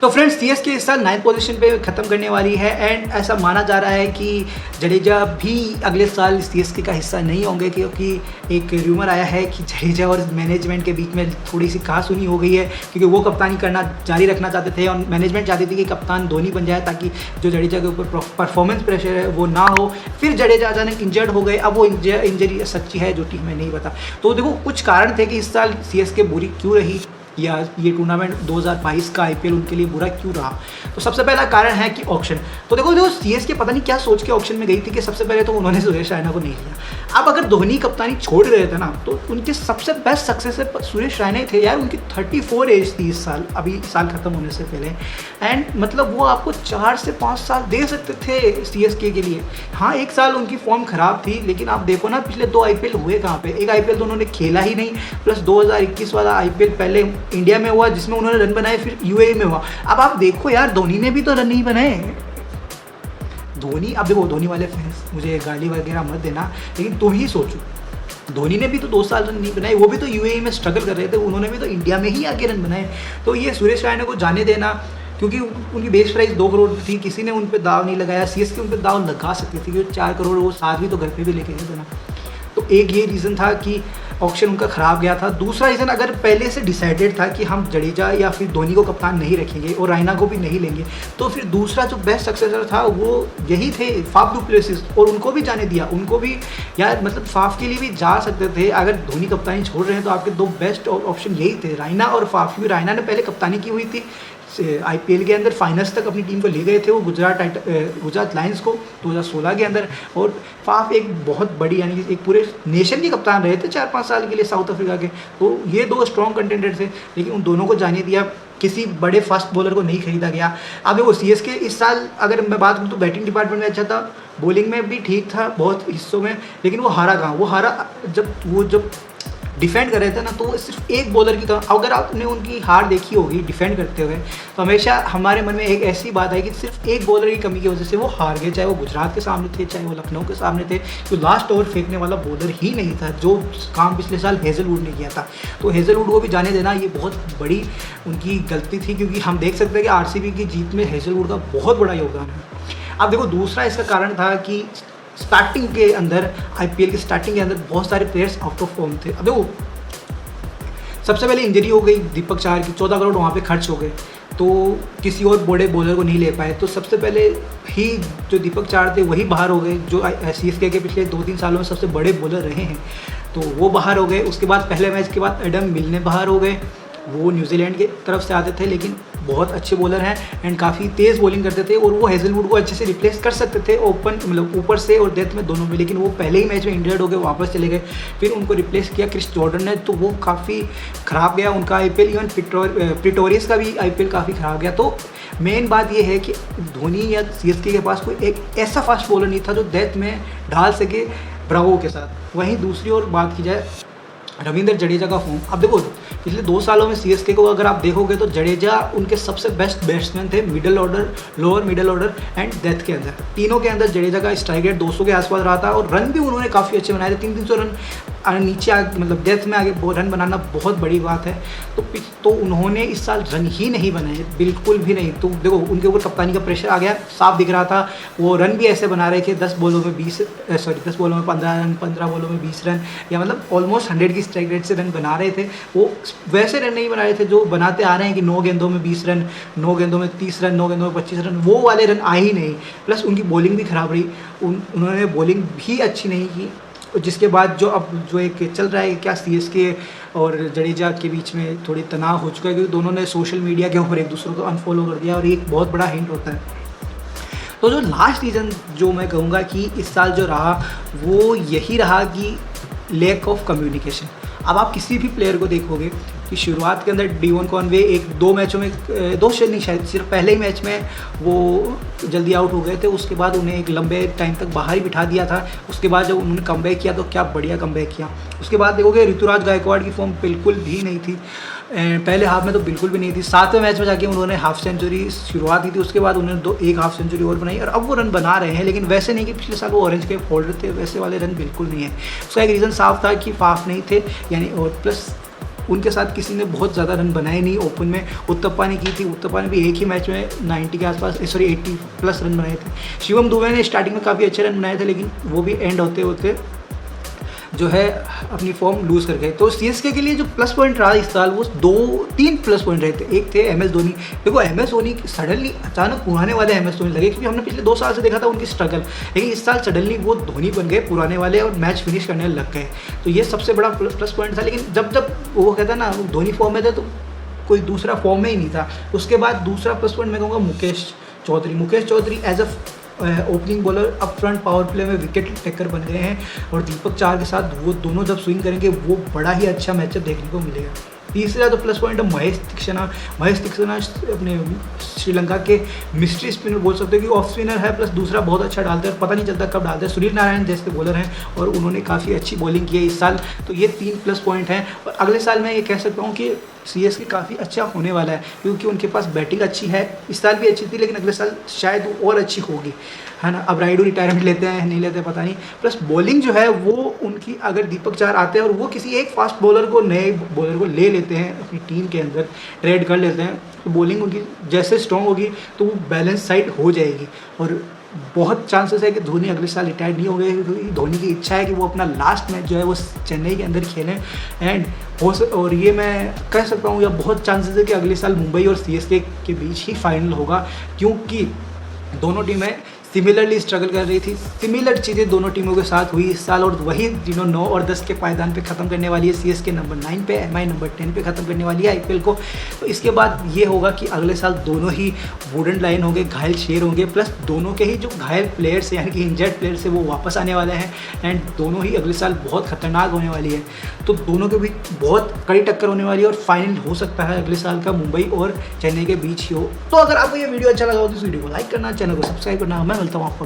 तो friends CSK इस साल 9th पोजीशन पे ख़त्म करने वाली है एंड ऐसा माना जा रहा है कि जडेजा भी अगले साल सीएसके का हिस्सा नहीं होंगे, क्योंकि एक र्यूमर आया है कि जडेजा और मैनेजमेंट के बीच में थोड़ी सी कहासुनी हो गई है, क्योंकि वो कप्तानी करना जारी रखना चाहते थे और मैनेजमेंट चाहती थी कि कप्तान धोनी बन जाए ताकि जो जडेजा के ऊपर परफॉर्मेंस प्रेशर है वो ना हो। फिर जडेजा अचानक इंजर्ड हो गए, अब वो इंजरी सच्ची है जो टीम में नहीं पता। तो देखो कुछ कारण थे कि इस साल सीएसके बुरी क्यों रही या ये टूर्नामेंट 2022 का आईपीएल उनके लिए बुरा क्यों रहा। तो सबसे पहला कारण है कि ऑक्शन। तो देखो सीएसके पता नहीं क्या सोच के ऑक्शन में गई थी कि सबसे पहले तो उन्होंने सुरेश रैना को नहीं लिया। अब अगर धोनी कप्तानी छोड़ रहे थे ना तो उनके सबसे बेस्ट सक्सेसर सुरेश रैना ही थे यार। उनकी 34 एज थी इस साल, अभी साल खत्म होने से पहले, एंड मतलब वो आपको 4 से 5 साल दे सकते थे सीएसके के लिए। हाँ, एक साल उनकी फॉर्म खराब थी, लेकिन आप देखो ना पिछले 2 आईपीएल हुए कहाँ पे। एक आईपीएल तो उन्होंने खेला ही नहीं, प्लस 2021 वाला आईपीएल पहले इंडिया में हुआ जिसमें उन्होंने रन बनाए, फिर यूएई में हुआ। अब आप देखो यार धोनी ने भी तो रन नहीं बनाए। धोनी, अब देखो धोनी वाले फैंस मुझे गाली वगैरह मत देना, लेकिन तुम ही सोचो धोनी ने भी तो 2 साल रन नहीं बनाए, वो भी तो यूएई में स्ट्रगल कर रहे थे, उन्होंने भी तो इंडिया में ही आके रन बनाए। तो ये सुरेश रैना को जाने देना, क्योंकि उनकी बेस प्राइस 2 करोड़ थी, किसी ने उन पर दाव नहीं लगाया। सीएसके उन पर दाव लगा सकती थी क्योंकि 4 करोड़ वो साथ भी तो घर पे भी लेके गए थे ना। तो एक ये रीज़न था कि ऑक्शन उनका ख़राब गया था। दूसरा रीज़न, अगर पहले से डिसाइडेड था कि हम जडेजा या फिर धोनी को कप्तान नहीं रखेंगे और रैना को भी नहीं लेंगे, तो फिर दूसरा जो बेस्ट सक्सेसर था वो यही थे, फाफ डू प्लेसिस, और उनको भी जाने दिया। उनको भी यार मतलब फाफ के लिए भी जा सकते थे। अगर धोनी कप्तानी छोड़ रहे हैं तो आपके 2 बेस्ट ऑप्शन यही थे, रैना और फाफ। क्योंकि रैना ने पहले कप्तानी की हुई थी आईपीएल के अंदर, फाइनल्स तक अपनी टीम को ले गए थे वो गुजरात लायंस को 2016 के अंदर। और फाफ एक बहुत बड़ी यानी कि एक पूरे नेशन के कप्तान रहे थे 4-5 साल के लिए साउथ अफ्रीका के। तो ये 2 स्ट्रॉन्ग कंटेंडर थे, लेकिन उन दोनों को जाने दिया, किसी बड़े फास्ट बॉलर को नहीं खरीदा गया। अब देखो सीएसके इस साल अगर मैं बात करूँ तो बैटिंग डिपार्टमेंट में अच्छा था, बॉलिंग में भी ठीक था बहुत हिस्सों में, लेकिन वो हारा कहाँ? वो हारा जब डिफेंड कर रहे थे ना, तो सिर्फ एक बॉलर की कमी। अगर आपने उनकी हार देखी होगी डिफेंड करते हुए, तो हमेशा हमारे मन में एक ऐसी बात है कि सिर्फ एक बॉलर की कमी की वजह से वो हार गए, चाहे वो गुजरात के सामने थे, चाहे वो लखनऊ के सामने थे। तो लास्ट ओवर फेंकने वाला बॉलर ही नहीं था, जो काम पिछले साल हेजलवुड ने किया था। तो हेजलवुड को भी जाने देना ये बहुत बड़ी उनकी गलती थी, क्योंकि हम देख सकते हैं कि आरसीबी की जीत में हेजलवुड का बहुत बड़ा योगदान है। अब देखो दूसरा इसका कारण था कि स्टार्टिंग के अंदर, आईपीएल के स्टार्टिंग के अंदर बहुत सारे प्लेयर्स आउट ऑफ फॉर्म थे। अब देखो सबसे पहले इंजरी हो गई दीपक चाहर की, 14 करोड़ वहाँ पे खर्च हो गए, तो किसी और बड़े बॉलर को नहीं ले पाए। तो सबसे पहले ही जो दीपक चाहर थे वही बाहर हो गए, जो सीएसके के पिछले 2-3 सालों में सबसे बड़े बॉलर रहे हैं, तो वो बाहर हो गए। उसके बाद पहले मैच के बाद एडम मिलने बाहर हो गए। वो न्यूजीलैंड की तरफ से आते थे, लेकिन बहुत अच्छे बॉलर हैं एंड काफ़ी तेज़ बॉलिंग करते थे, और वो हेजलवुड को अच्छे से रिप्लेस कर सकते थे ओपन मतलब ऊपर से और डेथ में दोनों में। लेकिन वो पहले ही मैच में इंजर्ड हो गए, वापस चले गए। फिर उनको रिप्लेस किया क्रिस जॉर्डन ने, तो वो काफ़ी ख़राब गया उनका आईपीएल। इवन प्रिटोरियस का भी आईपीएल काफ़ी ख़राब गया। तो मेन बात ये है कि धोनी या सीएसके के पास कोई एक ऐसा फास्ट बॉलर नहीं था जो डेथ में ढाल सके ब्रावो के साथ। वहीं दूसरी ओर बात की जाए रविंद्र जडेजा का फॉर्म, अब देखो पिछले 2 सालों में सीएसके को अगर आप देखोगे तो जडेजा उनके सबसे बेस्ट बैट्समैन थे, middle order, lower middle order and death के अंदर। तीनों के अंदर जडेजा का स्ट्राइक रेट 200 के आसपास रहा था, और रन भी उन्होंने काफ़ी अच्छे बनाए थे। 300 रन नीचे मतलब डेथ में आगे रन बनाना बहुत बड़ी बात है। तो उन्होंने इस साल रन ही नहीं बनाए, बिल्कुल भी नहीं। तो देखो उनके ऊपर कप्तानी का प्रेशर आ गया, साफ दिख रहा था। वो रन भी ऐसे बना रहे थे 10 बॉलों में 15 रन, 15 बॉलों में 20 रन, या मतलब ऑलमोस्ट 100 की स्ट्राइक रेट से रन बना रहे थे। वो वैसे रन नहीं बना रहे थे जो बनाते आ रहे हैं कि 9 गेंदों में 20 रन, 9 गेंदों में 30 रन, 9 गेंदों में 25 रन, वो वाले रन आए ही नहीं। प्लस उनकी बॉलिंग भी खराब रही, उन्होंने बॉलिंग भी अच्छी नहीं की। जिसके बाद जो एक चल रहा है क्या सीएसके और जडेजा के बीच में थोड़ी तनाव हो चुका है, क्योंकि दोनों ने सोशल मीडिया के ऊपर एक दूसरे को अनफॉलो कर दिया, और ये एक बहुत बड़ा हिंट होता है। तो जो लास्ट रीज़न जो मैं कहूँगा कि इस साल जो रहा वो यही रहा कि लैक ऑफ कम्युनिकेशन। अब आप किसी भी प्लेयर को देखोगे कि शुरुआत के अंदर डेवन कॉनवे 1-2 मैचों में, 2 से नहीं शायद सिर्फ पहले ही मैच में वो जल्दी आउट हो गए थे। उसके बाद उन्हें एक लंबे टाइम तक बाहर ही बिठा दिया था। उसके बाद जब उन्होंने कमबैक किया तो क्या बढ़िया कमबैक किया। उसके बाद देखोगे ऋतुराज गायकवाड़ की फॉर्म बिल्कुल भी नहीं थी, पहले हाफ में तो बिल्कुल भी नहीं थी। 7वें मैच में जाके उन्होंने हाफ सेंचुरी शुरुआत की थी, उसके बाद उन्होंने एक हाफ सेंचुरी और बनाई, और अब वो रन बना रहे हैं। लेकिन वैसे नहीं कि पिछले साल वो ऑरेंज के होल्डर थे, वैसे वाले रन बिल्कुल नहीं है। उसका एक रीज़न साफ था कि फाफ नहीं थे, यानी और प्लस उनके साथ किसी ने बहुत ज़्यादा रन बनाए नहीं। ओपन में उत्तप्पा ने की थी, उत्तप्पा ने भी एक ही मैच में 90 के आसपास 80 प्लस रन बनाए थे। शिवम दुबे ने स्टार्टिंग में काफ़ी अच्छे रन बनाए थे, लेकिन वो भी एंड होते होते जो है अपनी फॉर्म लूज़ कर गए। तो सीएसके के लिए जो प्लस पॉइंट रहा इस साल वो 2-3 प्लस पॉइंट रहे थे। एक थे MS धोनी। देखो MS धोनी सडनली अचानक पुराने वाले MS धोनी लगे, क्योंकि हमने पिछले 2 साल से देखा था उनकी स्ट्रगल, लेकिन इस साल सडनली वो धोनी बन गए पुराने वाले और मैच फिनिश करने लग गए। तो ये सबसे बड़ा प्लस पॉइंट था। लेकिन जब जब वो कहता ना धोनी फॉर्म में थे तो कोई दूसरा फॉर्म में ही नहीं था। उसके बाद दूसरा प्लस पॉइंट मैं कहूँगा Mukesh Chaudhary as a opening bowler up front power play में विकेट टेकर बन गए हैं, और दीपक चाहर के साथ वो दोनों जब स्विंग करेंगे वो बड़ा ही अच्छा मैचअप देखने को मिलेगा। तीसरा तो प्लस पॉइंट है महेश तीक्षणा अपने श्रीलंका के मिस्ट्री स्पिनर बोल सकते हो कि ऑफ स्पिनर है, प्लस दूसरा बहुत अच्छा डालते हैं, पता नहीं चलता कब डालते हैं। सुनील नारायण जैसे बॉलर हैं और उन्होंने काफ़ी अच्छी बॉलिंग की है इस साल। तो ये 3 प्लस पॉइंट हैं, और अगले साल मैं ये कह सकता हूँ कि सीएसके काफ़ी अच्छा होने वाला है, क्योंकि उनके पास बैटिंग अच्छी है। इस साल भी अच्छी थी, लेकिन अगले साल शायद वो और अच्छी होगी, है ना। अब राइडू रिटायरमेंट लेते हैं नहीं लेते पता नहीं। प्लस बॉलिंग जो है वो उनकी, अगर दीपक चाहर आते हैं और वो किसी एक फास्ट बॉलर को, नए बॉलर को ले लेते हैं अपनी टीम के अंदर, ट्रेड कर लेते हैं, तो बॉलिंग उनकी जैसे स्ट्रॉन्ग होगी तो वो बैलेंस साइड हो जाएगी। और बहुत चांसेस है कि धोनी अगले साल रिटायर नहीं होंगे, क्योंकि धोनी की इच्छा है कि वो अपना लास्ट मैच जो है वो चेन्नई के अंदर खेलें। एंड और ये मैं कह सकता हूँ, या बहुत चांसेस है कि अगले साल मुंबई और सीएसके के बीच ही फाइनल होगा, क्योंकि दोनों टीमें सिमिलरली स्ट्रगल कर रही थी। सिमिलर चीज़ें दोनों टीमों के साथ हुई इस साल, और वही 9 और 10 के पायदान पे ख़त्म करने वाली है। सीएसके नंबर 9 पे, MI नंबर 10 पे ख़त्म करने वाली है IPL को। तो इसके बाद ये होगा कि अगले साल दोनों ही वुडन लाइन होंगे, घायल शेर होंगे, प्लस दोनों के ही जो घायल प्लेयर्स यानी कि इंजर्ड प्लेयर्स है वो वापस आने वाले हैं, एंड दोनों ही अगले साल बहुत खतरनाक होने वाली है। तो दोनों के बीच बहुत कड़ी टक्कर होने वाली है, और फाइनल हो सकता है अगले साल का मुंबई और चेन्नई के बीच ही हो। तो अगर आपको ये वीडियो अच्छा लगा हो तो इस वीडियो को लाइक करना, चैनल को सब्सक्राइब करना। मैं मिलता हूँ आपको।